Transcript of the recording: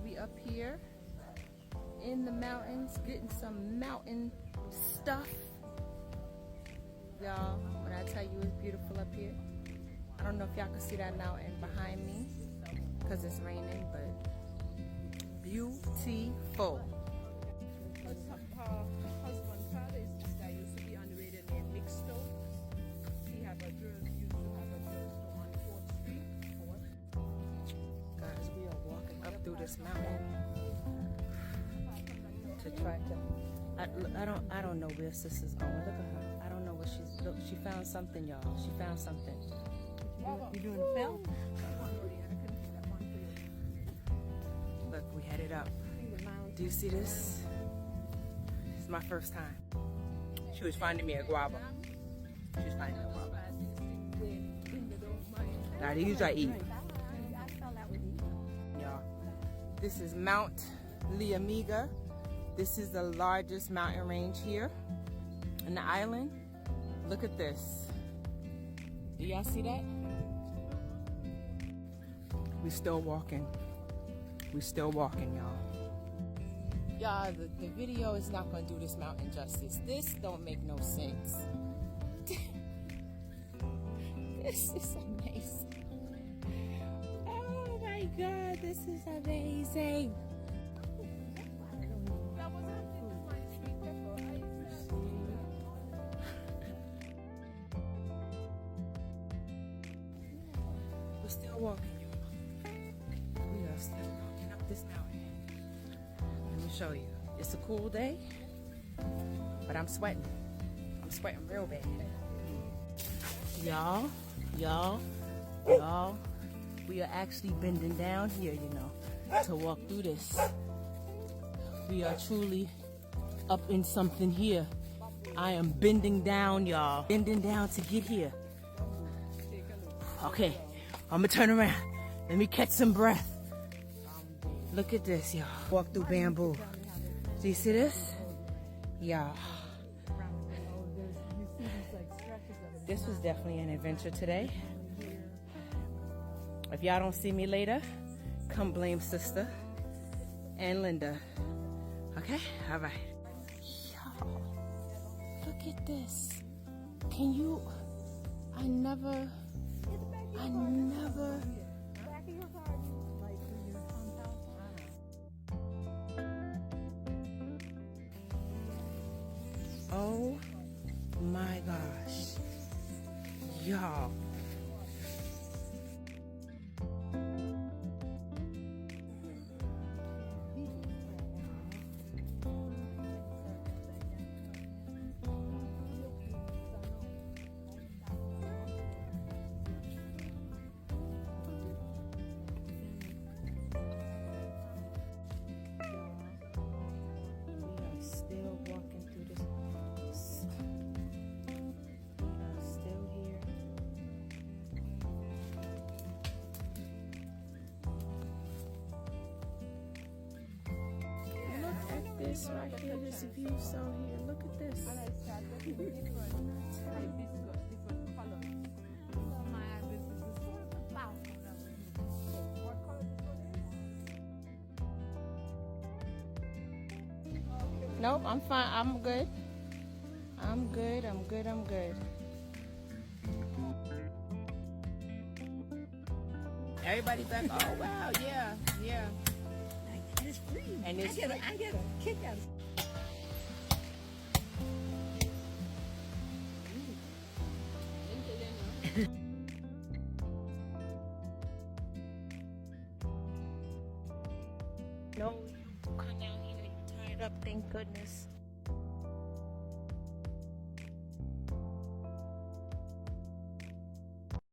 We up here in the mountains getting some mountain stuff. Y'all, when I tell you it's beautiful up here, I don't know if y'all can see that mountain behind me because it's raining, but beautiful. Her husband's father is this guy used to be on the radio named Mixto. He have a girl, used to have a girl store on 4th Street. Guys, we are walking up through this mountain to try to. I don't know where sister's going. Look at her. I don't know what she's. Look, she found something, y'all. She found something. You doing a film? Look, we headed up. Do you see this? This is my first time. She was finding me a guava. She was finding me a guava. Now these I eat. Y'all, this is Mount Liamiga. This is the largest mountain range here in the island. Look at this. Do y'all see that? We still walking. We still walking, y'all. Y'all, the video is not gonna do this mountain justice. This don't make no sense. This is amazing. Oh my God, this is amazing. We're still walking, y'all. We are still walking up this mountain. Let me show you. It's a cool day, but I'm sweating. I'm sweating real bad. Y'all, we are actually bending down here, you know, to walk through this. We are truly up in something here. I am bending down, y'all. Bending down to get here. Okay, I'm gonna turn around. Let me catch some breath. Look at this, y'all. Walk through bamboo. Do you see this? Yeah. This was definitely an adventure today. If y'all don't see me later, come blame sister and Linda. Okay? All right. Y'all, look at this. Can you? I never. Oh my gosh. Y'all. Still walking through this. We are still here. Look at this right here. This view so here. Look at this. Nope, I'm fine. I'm good. I'm good. Everybody back. Oh wow, yeah. And it's free. And it's I get a kick out of it. No, you come down here. You tied up. Thank goodness.